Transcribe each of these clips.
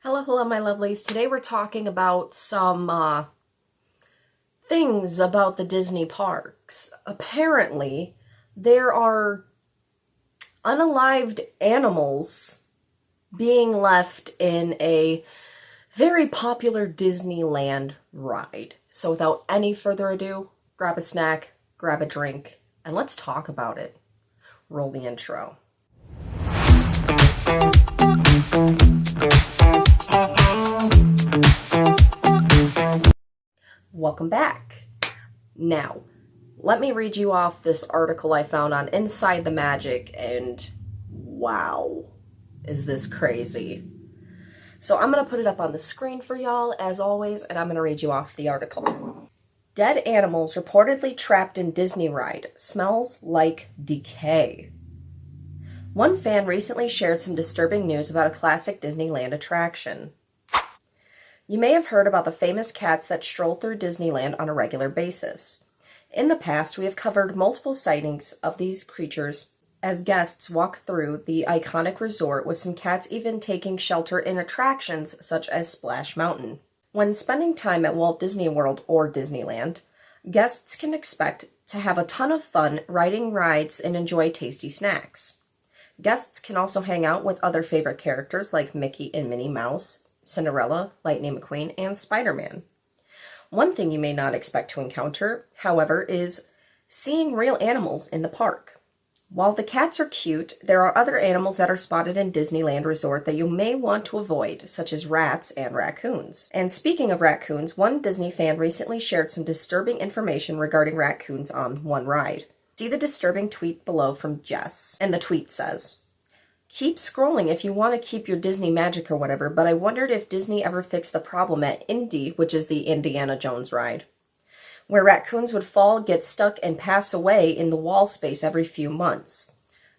Hello, hello, my lovelies. Today we're talking about some things about the Disney parks. Apparently, there are unalived animals being left in a very popular Disneyland ride. So without any further ado, grab a snack, grab a drink, and let's talk about it. Roll the intro. Welcome back. Now, let me read you off this article I found on Inside the Magic, and wow, is this crazy. So I'm going to put it up on the screen for y'all, as always, and I'm going to read you off the article. Dead animals reportedly trapped in Disney ride. Smells like decay. One fan recently shared some disturbing news about a classic Disneyland attraction. You may have heard about the famous cats that stroll through Disneyland on a regular basis. In the past, we have covered multiple sightings of these creatures as guests walk through the iconic resort, with some cats even taking shelter in attractions such as Splash Mountain. When spending time at Walt Disney World or Disneyland, guests can expect to have a ton of fun riding rides and enjoy tasty snacks. Guests can also hang out with other favorite characters like Mickey and Minnie Mouse, Cinderella, Lightning McQueen, and Spider-Man. One thing you may not expect to encounter, however, is seeing real animals in the park. While the cats are cute, there are other animals that are spotted in Disneyland Resort that you may want to avoid, such as rats and raccoons. And speaking of raccoons, one Disney fan recently shared some disturbing information regarding raccoons on one ride. See the disturbing tweet below from Jess, and the tweet says, "Keep scrolling if you want to keep your Disney magic or whatever, but I wondered if Disney ever fixed the problem at Indy, which is the Indiana Jones ride, where raccoons would fall, get stuck, and pass away in the wall space every few months.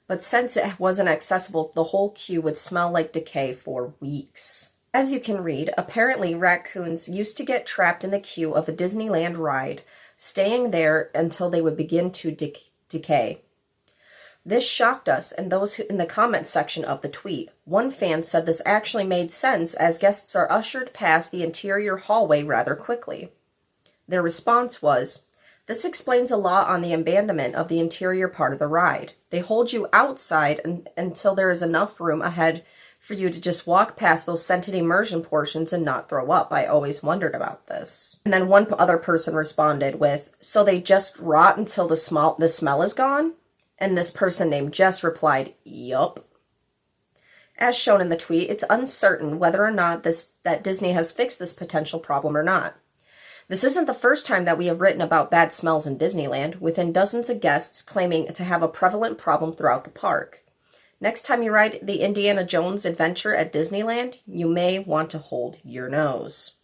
But since it wasn't accessible, the whole queue would smell like decay for weeks." As you can read, apparently raccoons used to get trapped in the queue of a Disneyland ride, staying there until they would begin to decay. This shocked us and those who in the comments section of the tweet. One fan said this actually made sense as guests are ushered past the interior hallway rather quickly. Their response was, "This explains a lot on the abandonment of the interior part of the ride. They hold you outside until there is enough room ahead for you to just walk past those scented immersion portions and not throw up. I always wondered about this." And then one other person responded with, "So they just rot until the smell is gone?" And this person named Jess replied, "Yup." As shown in the tweet, it's uncertain whether or not that Disney has fixed this potential problem or not. This isn't the first time that we have written about bad smells in Disneyland, within dozens of guests claiming to have a prevalent problem throughout the park. Next time you ride the Indiana Jones adventure at Disneyland, you may want to hold your nose.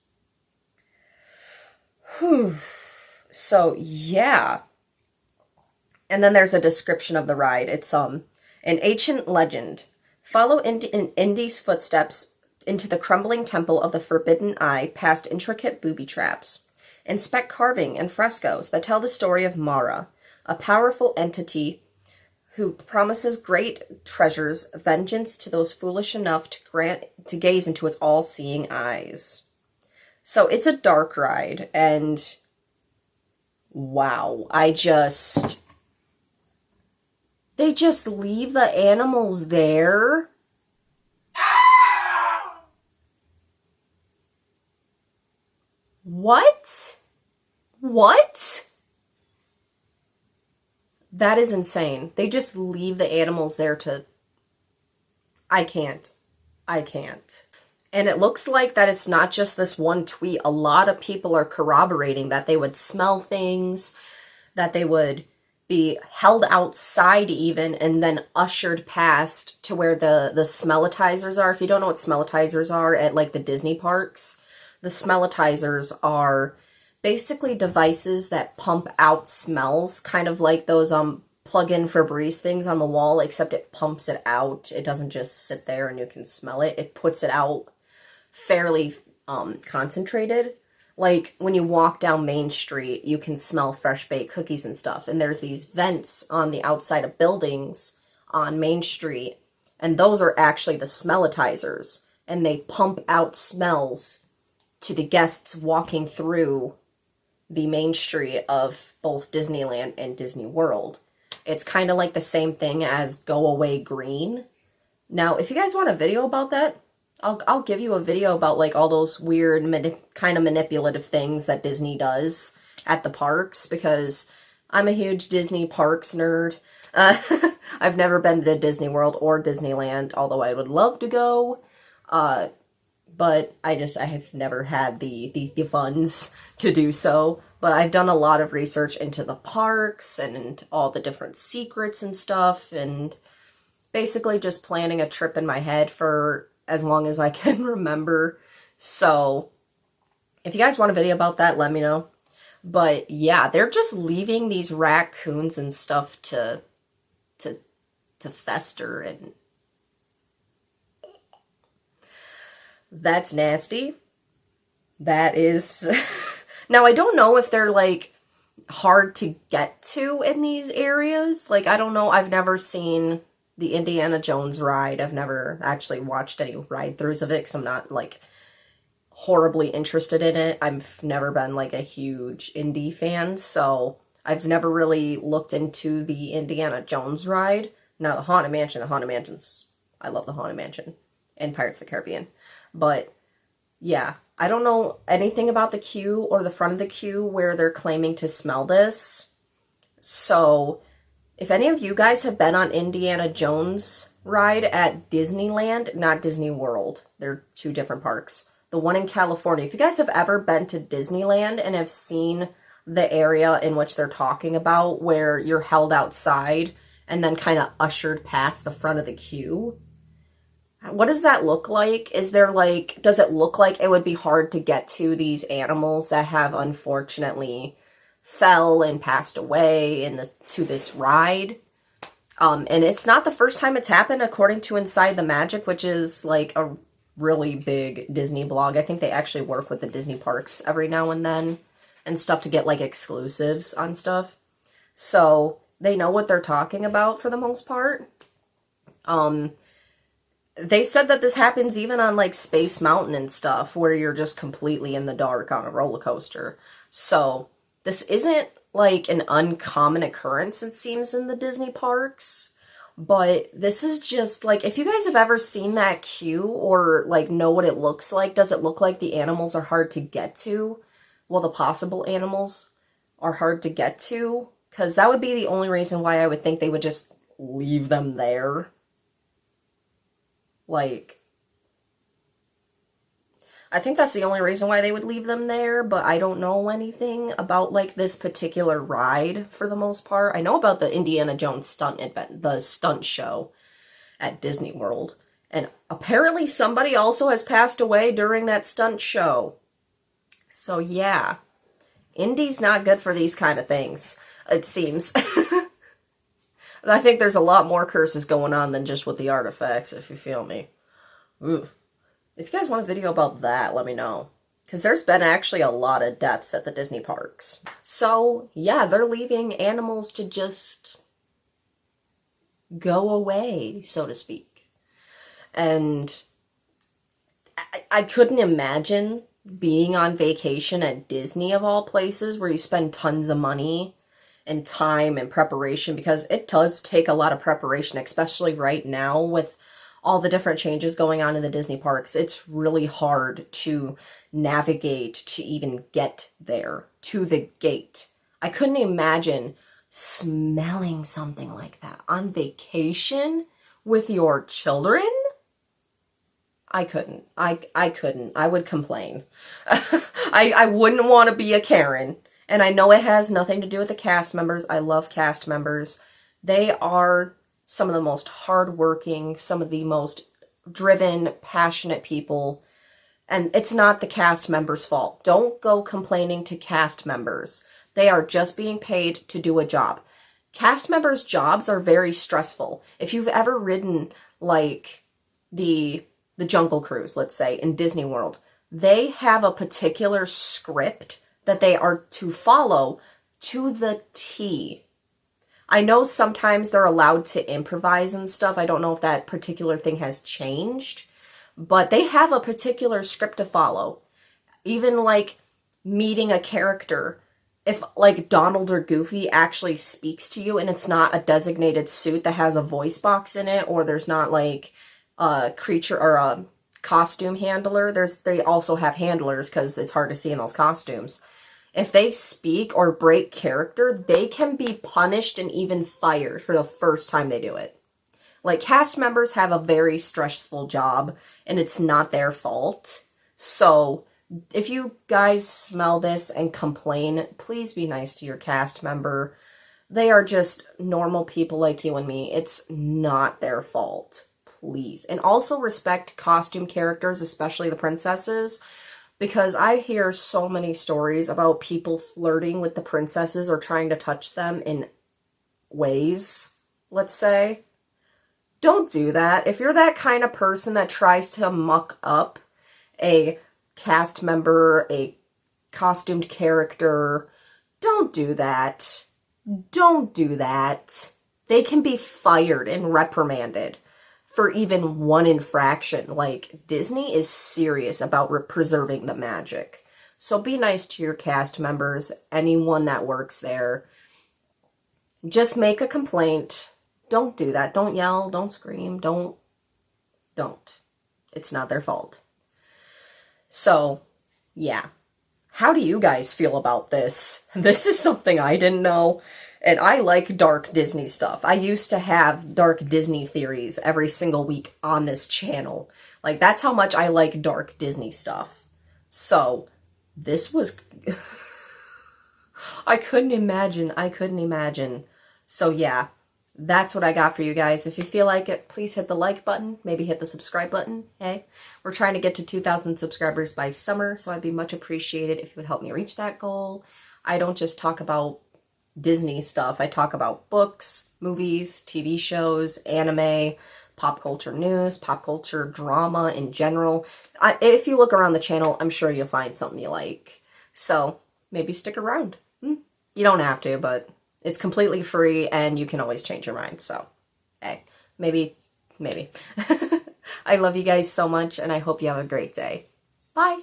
Whew. So, yeah. And then there's a description of the ride. It's an ancient legend. Follow Indy's footsteps into the crumbling temple of the Forbidden Eye, past intricate booby traps. Inspect carving and frescoes that tell the story of Mara, a powerful entity who promises great treasures, vengeance to those foolish enough to gaze into its all-seeing eyes. So it's a dark ride, and wow, they just leave the animals there? What? What? That is insane. They just leave the animals there to... I can't. And it looks like that it's not just this one tweet. A lot of people are corroborating that they would smell things, that they would be held outside even, and then ushered past to where the smellitizers are. If you don't know what smellitizers are at like the Disney parks, the smellitizers are basically devices that pump out smells, kind of like those plug-in Febreze things on the wall, except it pumps it out. It doesn't just sit there and you can smell it. It puts it out fairly concentrated. Like, when you walk down Main Street, you can smell fresh-baked cookies and stuff. And there's these vents on the outside of buildings on Main Street. And those are actually the smellitizers. and they pump out smells to the guests walking through the main street of both Disneyland and Disney World. It's kind of like the same thing as Go Away Green. Now, if you guys want a video about that, I'll give you a video about like all those weird kind of manipulative things that Disney does at the parks, because I'm a huge Disney parks nerd. I've never been to Disney World or Disneyland, although I would love to go. But I have never had the funds to do so. But I've done a lot of research into the parks and all the different secrets and stuff, and basically just planning a trip in my head for as long as I can remember. So if you guys want a video about that, let me know. But yeah, they're just leaving these raccoons and stuff to fester, and that's nasty. That is now I don't know if they're like hard to get to in these areas. Like, I don't know, I've never seen the Indiana Jones ride. I've never actually watched any ride-throughs of it because I'm not like horribly interested in it. I've never been like a huge Indy fan, so I've never really looked into the Indiana Jones ride. Now, the Haunted Mansion's, I love the Haunted Mansion and Pirates of the Caribbean. But yeah, I don't know anything about the queue or the front of the queue where they're claiming to smell this. So if any of you guys have been on Indiana Jones ride at Disneyland, not Disney World, they're two different parks. The one in California, if you guys have ever been to Disneyland and have seen the area in which they're talking about, where you're held outside and then kind of ushered past the front of the queue, what does that look like? Is there like, does it look like it would be hard to get to these animals that have unfortunately fell and passed away to this ride? And it's not the first time it's happened, according to Inside the Magic, which is like a really big Disney blog. I think they actually work with the Disney parks every now and then and stuff to get like exclusives on stuff. So they know what they're talking about for the most part. They said that this happens even on like Space Mountain and stuff, where you're just completely in the dark on a roller coaster. So this isn't like an uncommon occurrence, it seems, in the Disney parks. But this is just like, if you guys have ever seen that queue or like know what it looks like, does it look like the animals are hard to get to? Well, the possible animals are hard to get to, because that would be the only reason why I would think they would just leave them there. Like, I think that's the only reason why they would leave them there, but I don't know anything about like this particular ride for the most part. I know about the Indiana Jones stunt event, the stunt show at Disney World, and apparently somebody also has passed away during that stunt show. So yeah, Indy's not good for these kind of things, it seems. I think there's a lot more curses going on than just with the artifacts, if you feel me. Ooh. If you guys want a video about that, let me know. Because there's been actually a lot of deaths at the Disney parks. So, yeah, they're leaving animals to just go away, so to speak. And I couldn't imagine being on vacation at Disney, of all places, where you spend tons of money and time and preparation, because it does take a lot of preparation, especially right now with all the different changes going on in the Disney parks. It's really hard to navigate to even get there, to the gate. I couldn't imagine smelling something like that on vacation with your children. I couldn't. I couldn't. I would complain. I wouldn't want to be a Karen. And I know it has nothing to do with the cast members. I love cast members. They are some of the most hardworking, some of the most driven, passionate people. And it's not the cast members' fault. Don't go complaining to cast members. They are just being paid to do a job. Cast members' jobs are very stressful. If you've ever ridden, like, the Jungle Cruise, let's say, in Disney World, they have a particular script that they are to follow to the T. I know sometimes they're allowed to improvise and stuff. I don't know if that particular thing has changed. but they have a particular script to follow. Even like meeting a character, if like Donald or Goofy actually speaks to you and it's not a designated suit that has a voice box in it, or there's not like a creature or a costume handler, they also have handlers because it's hard to see in those costumes. If they speak or break character, they can be punished and even fired for the first time they do it. Like, cast members have a very stressful job, and it's not their fault. So, if you guys smell this and complain, please be nice to your cast member. They are just normal people like you and me. It's not their fault. Please. And also respect costume characters, especially the princesses, because I hear so many stories about people flirting with the princesses or trying to touch them in ways, let's say. Don't do that. If you're that kind of person that tries to muck up a cast member, a costumed character, don't do that. Don't do that. They can be fired and reprimanded for even one infraction. Like, Disney is serious about preserving the magic. So be nice to your cast members, anyone that works there. Just make a complaint. Don't do that. Don't yell. Don't scream. Don't. It's not their fault. So, yeah. How do you guys feel about this? This is something I didn't know. And I like dark Disney stuff. I used to have dark Disney theories every single week on this channel. Like, that's how much I like dark Disney stuff. So, this was... I couldn't imagine. So, yeah. That's what I got for you guys. If you feel like it, please hit the like button. Maybe hit the subscribe button. Hey, we're trying to get to 2,000 subscribers by summer, so I'd be much appreciated if you would help me reach that goal. I don't just talk about Disney stuff. I talk about books, movies, TV shows, anime, pop culture news, pop culture drama in general. If you look around the channel, I'm sure you'll find something you like. So maybe stick around. You don't have to, but it's completely free and you can always change your mind. So, hey, maybe. I love you guys so much and I hope you have a great day. Bye.